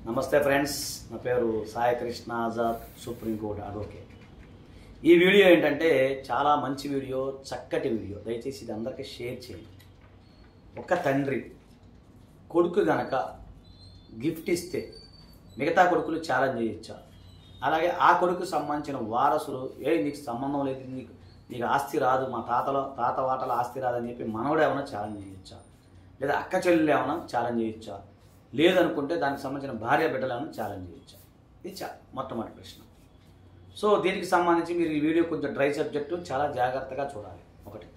నమస్తే ఫ్రెండ్స్, నా పేరు సాయి కృష్ణ ఆజాద్, సుప్రీంకోర్టు అడ్వకేట్. ఈ వీడియో ఏంటంటే చాలా మంచి వీడియో, చక్కటి వీడియో. దయచేసి ఇది అందరికీ షేర్ చేయండి. ఒక తండ్రి కొడుకు గనక గిఫ్ట్ ఇస్తే మిగతా కొడుకులు ఛాలెంజ్ చేయొచ్చా? అలాగే ఆ కొడుకు సంబంధించిన వారసులు నీకు సంబంధం లేదు, నీకు ఆస్తి రాదు, మా తాత వాటల ఆస్తి రాదని చెప్పి మనవడు ఏమైనా ఛాలెంజ్ చేయొచ్చా? లేదా అక్క చెల్లెలు ఏమైనా ఛాలెంజ్ చేయొచ్చా? లేదనుకుంటే దానికి సంబంధించిన భార్య బిడ్డలను ఛాలెంజ్ చేయొచ్చా? ఇది మొట్టమొదటి ప్రశ్న. సో దీనికి సంబంధించి మీరు ఈ వీడియో కొంచెం డ్రై సబ్జెక్టు, చాలా జాగ్రత్తగా చూడాలి. ఒకటి.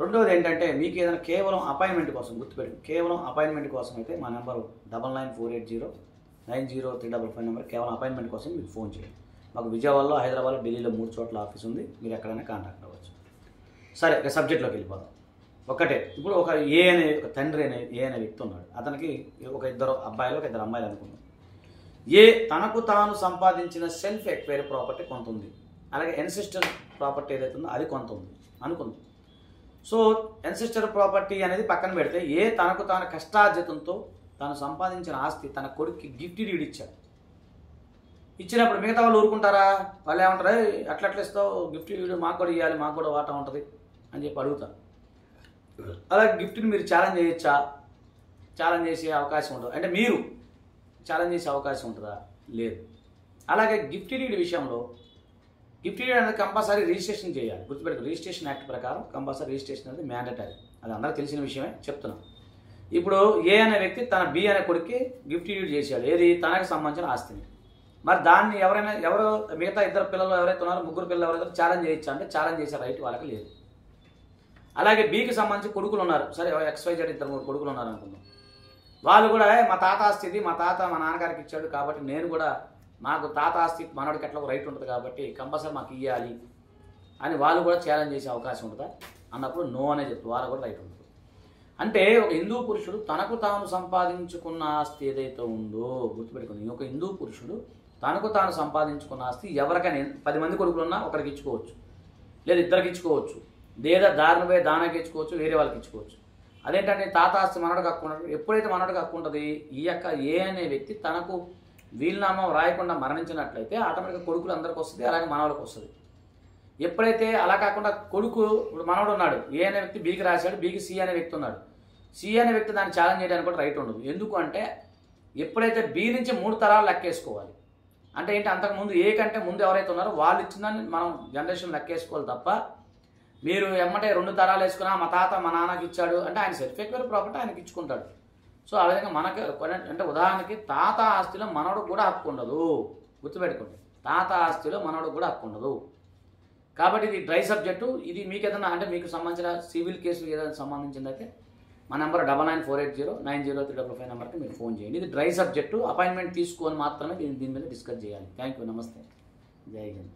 రెండవది ఏంటంటే, మీకు ఏదైనా కేవలం అపాయింట్మెంట్ కోసం గుర్తుపెట్టి, కేవలం అపాయింట్మెంట్ కోసం అయితే మా నెంబరు 9948090355 నెంబర్. కేవలం అపాయింట్మెంట్ కోసం మీకు ఫోన్ చేయండి. మాకు విజయవాడలో, హైదరాబాద్లో, ఢిల్లీలో 3 చోట్ల ఆఫీస్ ఉంది. మీరు ఎక్కడైనా కాంటాక్ట్ అవ్వచ్చు. సరే, ఇక సబ్జెక్ట్లోకి వెళ్ళిపోదాం. ఒకటే, ఇప్పుడు ఒక తండ్రి అనే వ్యక్తి ఉన్నాడు. అతనికి ఒక ఇద్దరు అబ్బాయిలు, ఒక ఇద్దరు అమ్మాయిలు అనుకుందాం. తనకు తాను సంపాదించిన సెల్ఫ్ ఎక్వైర్ ప్రాపర్టీ కొంత ఉంది, అలాగే ఎన్సిస్టర్ ప్రాపర్టీ ఏదైతే ఉందో అది కొంత ఉంది అనుకుందాం. సో ఎన్సిస్టర్ ప్రాపర్టీ అనేది పక్కన పెడితే, తనకు తాను కష్టార్జితంతో తాను సంపాదించిన ఆస్తి తన కొడుక్కి గిఫ్ట్ డీడ్ ఇచ్చాడు. ఇచ్చినప్పుడు మిగతా వాళ్ళు ఊరుకుంటారా? వాళ్ళు ఏమంటారు, అట్లా ఇస్తావు గిఫ్ట్ డీడ్, మాకు కూడా ఇవ్వాలి, మాకు కూడా వాటా ఉంటుంది అని చెప్పి అడుగుతారు. అలాగే గిఫ్ట్ని మీరు ఛాలెంజ్ చేయొచ్చా? ఛాలెంజ్ చేసే అవకాశం ఉంటుంది. అంటే మీరు ఛాలెంజ్ చేసే అవకాశం ఉంటుందా? లేదు. అలాగే గిఫ్ట్ డీడ్ విషయంలో, గిఫ్ట్ డీడ్ అనేది కంపల్సరీ రిజిస్ట్రేషన్ చేయాలి. గుర్తుపెట్టుకో, రిజిస్ట్రేషన్ యాక్ట్ ప్రకారం కంపల్సరీ రిజిస్ట్రేషన్ అనేది మ్యాండేటరీ. అది అందరూ తెలిసిన విషయమే, చెప్తున్నాం. ఇప్పుడు అనే వ్యక్తి తన బి అనే కొడుక్కి గిఫ్ట్ డీడ్ చేశాడు, తనకు సంబంధించిన ఆస్తిని. మరి దాన్ని ఎవరు మిగతా ఇద్దరు పిల్లలు ఎవరైతే ఉన్నారో, ముగ్గురు పిల్లలు ఎవరైతే ఛాలెంజ్ చేయొచ్చా అంటే ఛాలెంజ్ చేసే రైట్ వాళ్ళకి లేదు. అలాగే బికి సంబంధించి కొడుకులు ఉన్నారు, సరే XYZ 2-3 కొడుకులు ఉన్నారు అనుకుందాం. వాళ్ళు కూడా మా తాత ఆస్తి ఇది, మా నాన్నగారికి ఇచ్చాడు కాబట్టి నేను కూడా, మాకు తాత ఆస్తి మనోడికి ఎట్లా రైట్ ఉంటుంది కాబట్టి కంపల్సరీ మాకు ఇవ్వాలి అని వాళ్ళు కూడా ఛాలెంజ్ చేసే అవకాశం ఉంటుందా అన్నప్పుడు నో అనే చెప్తూ వాళ్ళకు కూడా రైట్ ఉంటుంది. అంటే ఒక హిందూ పురుషుడు తనకు తాను సంపాదించుకున్న ఆస్తి ఏదైతే ఉందో గుర్తుపెట్టుకుని, ఒక హిందూ పురుషుడు తనకు తాను సంపాదించుకున్న ఆస్తి ఎవరికైనా 10 మంది కొడుకులు ఉన్నా ఒకరికి ఇచ్చుకోవచ్చు, లేదా ఇద్దరికి ఇచ్చుకోవచ్చు, లేదా దానాకి ఇచ్చుకోవచ్చు, వేరే వాళ్ళకి ఇచ్చుకోవచ్చు. అదేంటంటే తాత ఆస్తి మనోడికి హక్కు ఉంటుంది. ఎప్పుడైతే మనోడికి హక్కు ఉంటుంది, ఈ యొక్క అనే వ్యక్తి తనకు వీలునామా రాయకుండా మరణించినట్లయితే ఆటోమేటిక్గా కొడుకులు అందరికి వస్తుంది, అలాగే మనవాళ్ళకి వస్తుంది. ఎప్పుడైతే అలా కాకుండా కొడుకు, ఇప్పుడు మనోడు ఉన్నాడు, అనే వ్యక్తి బీకి రాశాడు, బీకి సి అనే వ్యక్తి ఉన్నాడు, సి అనే వ్యక్తి దాన్ని ఛాలెంజ్ చేయడానికి కూడా రైట్ ఉండదు. ఎందుకు అంటే ఎప్పుడైతే బి నుంచి 3 తరాలు లెక్కేసుకోవాలి. అంటే ఏంటి, అంతకుముందు కంటే ముందు ఎవరైతే ఉన్నారో వాళ్ళు ఇచ్చిందని మనం జనరేషన్ లెక్కేసుకోవాలి తప్ప, మీరు ఎమ్మటే 2 తరాలు వేసుకున్నా మా తాత మా నాన్నకి ఇచ్చాడు అంటే ఆయన సెల్ఫ్ ఎక్వైర్ ప్రాపర్టీ ఆయనకి ఇచ్చుకుంటాడు. సో ఆ విధంగా మనకి అంటే ఉదాహరణకి తాత ఆస్తిలో మనోడు కూడా హక్కు ఉండదు. గుర్తుపెట్టుకోండి, తాత ఆస్తిలో మనోడు కూడా హక్కు ఉండదు. కాబట్టి ఇది డ్రై సబ్జెక్టు. ఇది మీకు ఏదైనా అంటే మీకు సంబంధించిన సివిల్ కేసులు ఏదైనా సంబంధించిందైతే మా నెంబర్ 9948090355 నెంబర్కి మీరు ఫోన్ చేయండి. ఇది డ్రై సబ్జెక్టు, అపాయింట్మెంట్ తీసుకొని మాత్రమే దీని మీద డిస్కస్ చేయాలి. థ్యాంక్ యూ, నమస్తే, జై హింద్.